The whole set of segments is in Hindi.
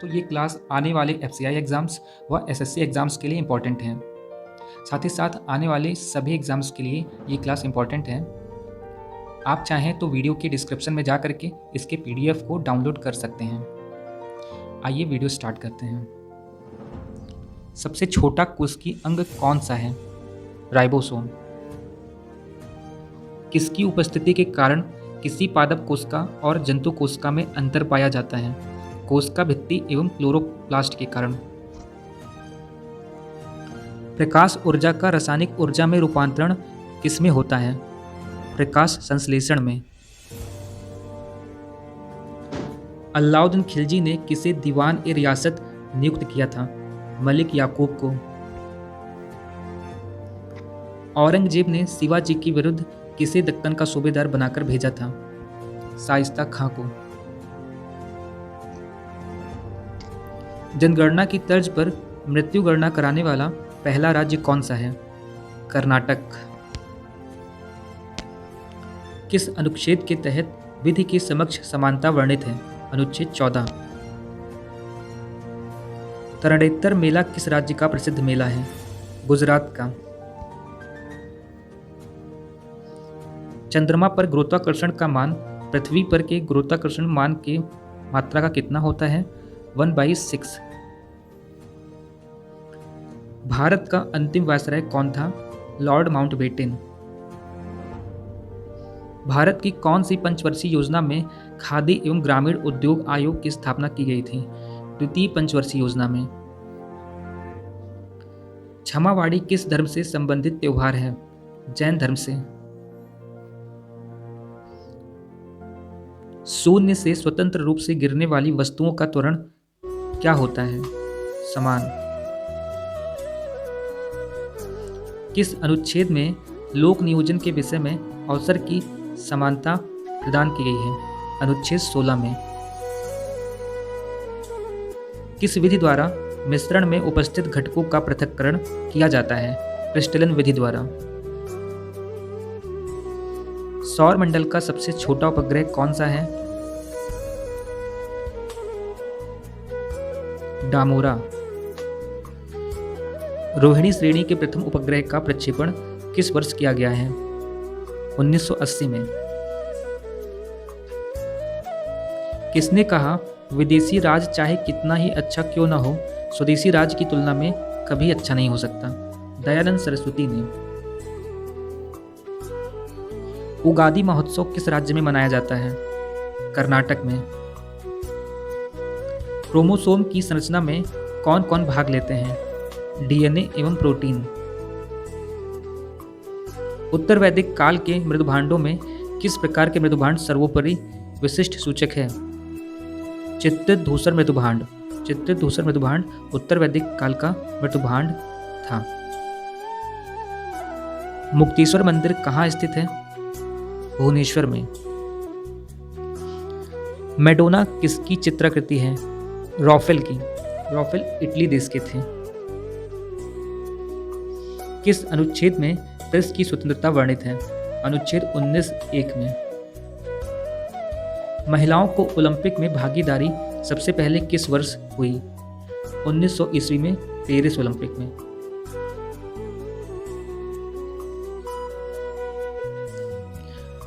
तो ये क्लास आने वाले एफसीआई एग्ज़ाम्स व एसएससी एग्ज़ाम्स के लिए इम्पॉर्टेंट हैं। साथ ही साथ आने वाले सभी एग्ज़ाम्स के लिए ये क्लास इम्पॉर्टेंट है। आप चाहें तो वीडियो के डिस्क्रिप्शन में जा करके इसके पीडीएफ को डाउनलोड कर सकते हैं। आइए वीडियो स्टार्ट करते हैं। सबसे छोटा कोशिकीय अंग कौन सा है? राइबोसोम। किसकी उपस्थिति के कारण किसी पादप कोशिका और जंतु कोशिका में अंतर पाया जाता है? कोशिका भित्ति एवं क्लोरोप्लास्ट के कारण। प्रकाश ऊर्जा का रासायनिक ऊर्जा में रूपांतरण किसमें होता है? प्रकाश संश्लेषण में। अलाउद्दीन खिलजी ने किसे दीवान ए रियासत नियुक्त किया था? मलिक याकूब को। औरंगजेब ने शिवाजी के विरुद्ध किसे दक्कन का सूबेदार बनाकर भेजा था? शाइस्ता खां को। जनगणना की तर्ज पर मृत्यु गणना कराने वाला पहला राज्य कौन सा है? कर्नाटक। किस अनुच्छेद के तहत विधि के समक्ष समानता वर्णित है? अनुच्छेद 14। तरणेतर मेला किस राज्य का प्रसिद्ध मेला है? गुजरात का। चंद्रमा पर गुरुत्वाकर्षण का मान पृथ्वी पर के गुरुत्वाकर्षण मान की मात्रा का कितना होता है? 1/6। भारत का अंतिम वायसराय कौन था? Lord Mountbatten. भारत की कौन सी पंचवर्षीय योजना में खादी एवं ग्रामीण उद्योग आयोग की स्थापना की गई थी? द्वितीय पंचवर्षीय योजना में। क्षमावाड़ी किस धर्म से संबंधित त्योहार है? जैन धर्म से। शून्य से स्वतंत्र रूप से गिरने वाली वस्तुओं का त्वरण क्या होता है? समान। किस अनुच्छेद में लोक नियोजन के विषय में अवसर की समानता प्रदान की गई है? अनुच्छेद 16 में। किस विधि द्वारा मिश्रण में उपस्थित घटकों का पृथक्करण किया जाता है? क्रिस्टलन विधि द्वारा। सौर मंडल का सबसे छोटा उपग्रह कौन सा है? डामोरा। रोहिणी श्रेणी के प्रथम उपग्रह का प्रक्षेपण किस वर्ष किया गया है? 1980 में। किसने कहा विदेशी राज चाहे कितना ही अच्छा क्यों न हो, स्वदेशी राज की तुलना में कभी अच्छा नहीं हो सकता? दयानंद सरस्वती ने। उगादि महोत्सव किस राज्य में मनाया जाता है? कर्नाटक में। क्रोमोसोम की संरचना में कौन कौन भाग लेते हैं? डीएनए एवं प्रोटीन। उत्तर वैदिक काल के मृदुभांडों में किस प्रकार के मृदुभांड सर्वोपरि विशिष्ट सूचक है? चित्रित धूसर मृदुभांड। चित्रित धूसर मृदुभांड उत्तर वैदिक काल का मृदुभांड था। मुक्तेश्वर मंदिर कहाँ स्थित है? भुवनेश्वर में। मैडोना किसकी चित्राकृति है? रॉफेल की। रॉफेल इटली देश के थे। किस अनुच्छेद में प्रेस की स्वतंत्रता वर्णित है? अनुच्छेद 19(1) में। महिलाओं को ओलंपिक में भागीदारी सबसे पहले किस वर्ष हुई? 1900 ईस्वी में पेरिस ओलंपिक में।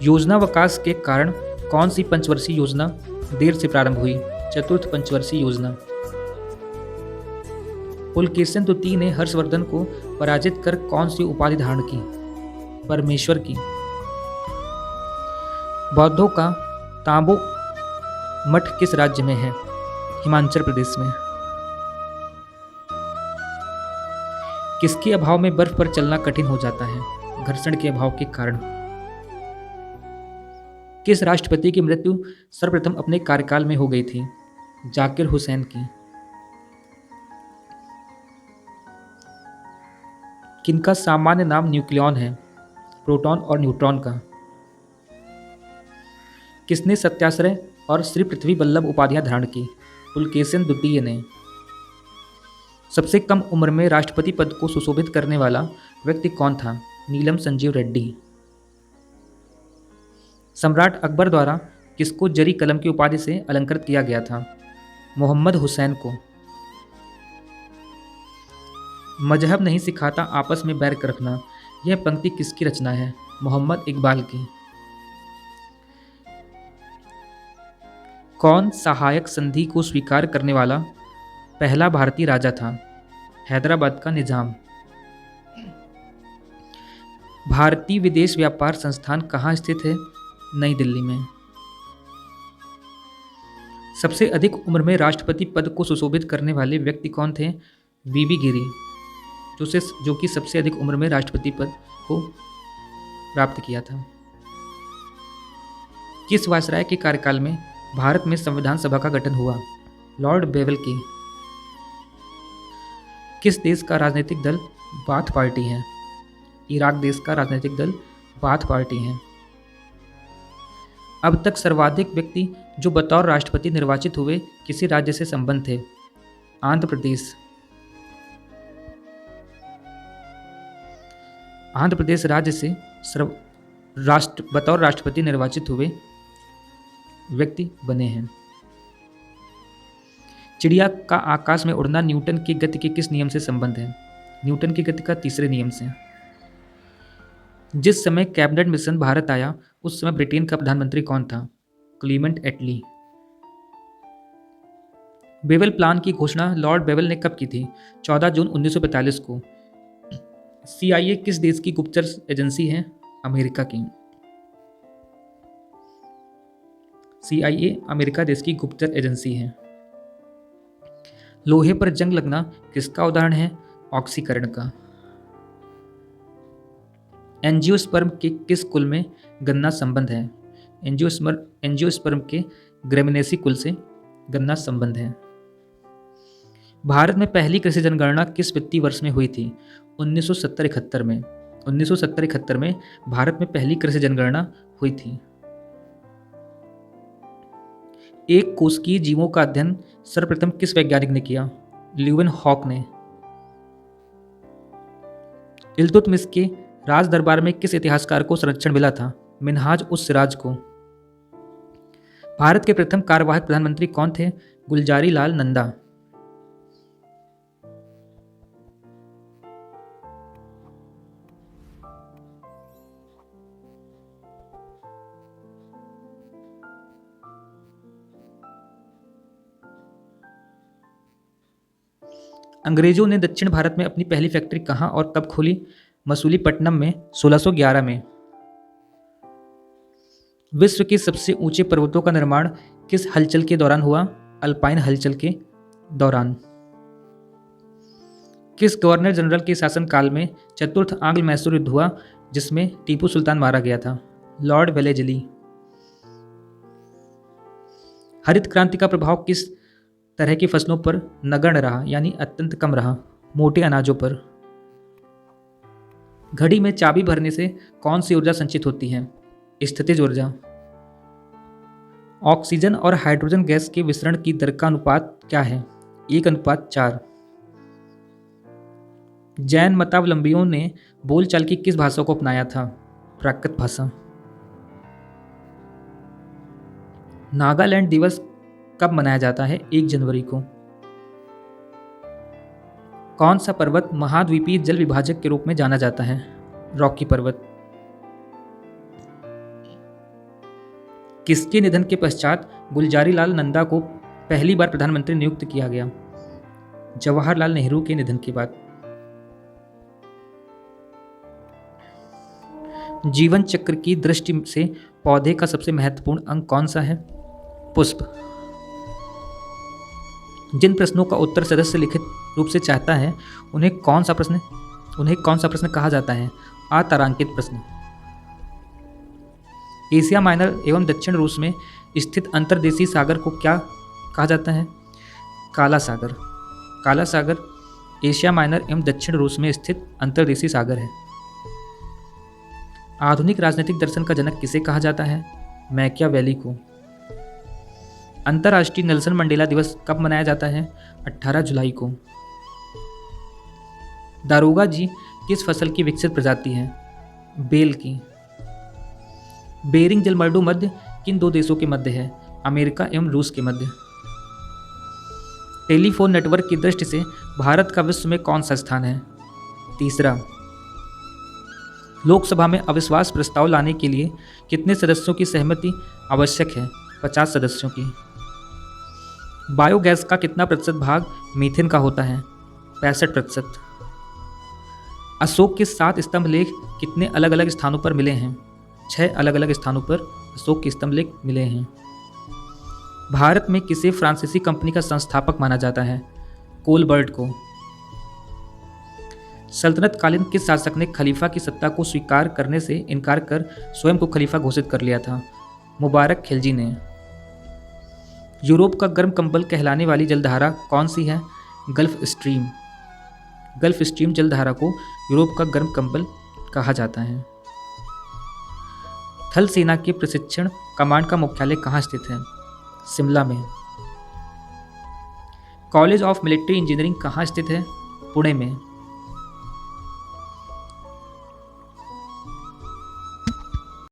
योजनावकाश के कारण कौन सी पंचवर्षीय योजना देर से प्रारंभ हुई? चतुर्थ पंचवर्षीय योजना। पुलकेशिन द्वितीय ने हर्षवर्धन को पराजित कर कौन सी उपाधि धारण की? परमेश्वर की। बौद्धों का तांबो मठ किस राज्य में है? हिमाचल प्रदेश में। किसके अभाव में बर्फ पर चलना कठिन हो जाता है? घर्षण के अभाव के कारण। किस राष्ट्रपति की मृत्यु सर्वप्रथम अपने कार्यकाल में हो गई थी? जाकिर हुसैन की। किनका सामान्य नाम न्यूक्लियॉन है? प्रोटॉन और न्यूट्रॉन का। किसने सत्याग्रह और श्री पृथ्वी वल्लभ उपाधियां धारण की? पुलकेशिन द्वितीय ने। सबसे कम उम्र में राष्ट्रपति पद को सुशोभित करने वाला व्यक्ति कौन था? नीलम संजीव रेड्डी। सम्राट अकबर द्वारा किसको जरी कलम की उपाधि से अलंकृत किया गया था? मोहम्मद हुसैन को। मजहब नहीं सिखाता आपस में बैर रखना, यह पंक्ति किसकी रचना है? मोहम्मद इकबाल की। कौन सहायक संधि को स्वीकार करने वाला पहला भारतीय राजा था? हैदराबाद का निजाम। भारतीय विदेश व्यापार संस्थान कहाँ स्थित है? नई दिल्ली में। सबसे अधिक उम्र में राष्ट्रपति पद को सुशोभित करने वाले व्यक्ति कौन थे? वीवी गिरी, जो कि सबसे अधिक उम्र में राष्ट्रपति पद को प्राप्त किया था। किस वायसराय के कार्यकाल में भारत में संविधान सभा का गठन हुआ? लॉर्ड बेवल की। किस देश का राजनीतिक दल बाथ पार्टी है? इराक देश का राजनीतिक दल बाथ पार्टी है। अब तक सर्वाधिक व्यक्ति जो बतौर राष्ट्रपति निर्वाचित हुए किसी राज्य से संबंध थे? आंध्र प्रदेश। आंध्र प्रदेश राज्य से बतौर राष्ट्रपति निर्वाचित हुए व्यक्ति बने हैं। चिड़िया का आकाश में उड़ना न्यूटन की गति के किस नियम से संबंध है? न्यूटन की गति का तीसरे नियम से। जिस समय कैबिनेट मिशन भारत आया उस समय ब्रिटेन का प्रधानमंत्री कौन था? क्लीमेंट एटली। बेवल प्लान की घोषणा लॉर्ड बेवल ने कब की थी? 14 जून 1945 को। CIA किस देश की गुप्तचर एजेंसी है? अमेरिका की। CIA अमेरिका देश की गुप्तचर एजेंसी है। लोहे पर जंग लगना किसका उदाहरण है? ऑक्सीकरण का। एंजियोस्पर्म के किस कुल में गन्ना संबंध है? एंजियोस्पर्म के ग्रेमिनेसी कुल से गन्ना संबंध है। भारत में पहली कृषि जनगणना किस वित्तीय वर्ष में हुई थी? 1970-71 में। 1970-71 में भारत में पहली कृषि जनगणना हुई थी। एक कोशिकीय जीवों का अध्ययन सर्वप्रथम किस वैज्ञानिक ने किया? ल्यूवेनहॉक ने। इल्तुतमिश के राज दरबार में किस इतिहासकार को संरक्षण मिला था? मिन्हाज उस सिराज को। भारत के प्रथम कार्यवाहक प्रधानमंत्री कौन थे? गुलजारी लाल नंदा। अंग्रेजों ने दक्षिण भारत में अपनी पहली फैक्ट्री कहाँ और कब खोली? मसूलीपट्टनम में 1611 में। विश्व के सबसे ऊंचे पर्वतों का निर्माण किस हलचल के दौरान हुआ? अल्पाइन हलचल के दौरान। किस गवर्नर जनरल के शासनकाल में चतुर्थ आंग्ल मैसूर युद्ध हुआ जिसमें टीपू सुल्तान मारा गया था? Lord Wellesley. हरित क्रांति का प्रभाव किस तरह की फसलों पर नगण्य रहा, यानी अत्यंत कम रहा? मोटे अनाजों पर। घड़ी में चाबी भरने से कौन सी ऊर्जा संचित होती है? स्थितिज ऊर्जा। ऑक्सीजन और हाइड्रोजन गैस के विसरण की दर का अनुपात क्या है? 1:4। जैन मतावलंबियों ने बोलचाल की किस भाषा को अपनाया था? प्राकृत भाषा। नागालैंड दिवस कब मनाया जाता है? 1 जनवरी को। कौन सा पर्वत महाद्वीपीय जल विभाजक के रूप में जाना जाता है? रॉकी पर्वत। किसके निधन के पश्चात गुलजारी लाल नंदा को पहली बार प्रधानमंत्री नियुक्त किया गया? जवाहरलाल नेहरू के निधन के बाद। जीवन चक्र की दृष्टि से पौधे का सबसे महत्वपूर्ण अंग कौन सा है? पुष्प। जिन प्रश्नों का उत्तर सदस्य लिखित रूप से चाहता है उन्हें कौन सा प्रश्न कहा जाता है? अतारांकित प्रश्न। एशिया माइनर एवं दक्षिण रूस में स्थित अंतर्देशीय सागर को क्या कहा जाता है? काला सागर। काला सागर एशिया माइनर एवं दक्षिण रूस में स्थित अंतर्देशीय सागर है। आधुनिक राजनीतिक दर्शन का जनक किसे कहा जाता है? मैकियावेली को। अंतर्राष्ट्रीय नेल्सन मंडेला दिवस कब मनाया जाता है? 18 जुलाई को। दारोगा जी किस फसल की विकसित प्रजाति है? बेल की। बेरिंग जलमर्दू मध्य किन दो देशों के मध्य है? अमेरिका एवं रूस के मध्य। टेलीफोन नेटवर्क की दृष्टि से भारत का विश्व में कौन सा स्थान है? तीसरा, लोकसभा में अविश्वास प्रस्ताव लाने के लिए कितने सदस्यों की सहमति आवश्यक है? 50 सदस्यों की। बायोगैस का कितना प्रतिशत भाग मीथेन का होता है? 65%। अशोक के 7 स्तंभ लेख कितने अलग अलग स्थानों पर मिले हैं? 6 अलग अलग स्थानों पर अशोक के स्तंभ लेख मिले हैं। भारत में किसे फ्रांसीसी कंपनी का संस्थापक माना जाता है? कोलबर्ट को। सल्तनत कालीन किस शासक ने खलीफा की सत्ता को स्वीकार करने से इनकार कर स्वयं को खलीफा घोषित कर लिया था? मुबारक खिलजी ने। यूरोप का गर्म कंबल कहलाने वाली जलधारा कौन सी है? Gulf stream. गल्फ स्ट्रीम जलधारा को यूरोप का गर्म कंबल कहा जाता है। थल सेना के प्रशिक्षण कमांड का मुख्यालय कहाँ स्थित है? शिमला में। कॉलेज ऑफ मिलिट्री इंजीनियरिंग कहाँ स्थित है? पुणे में।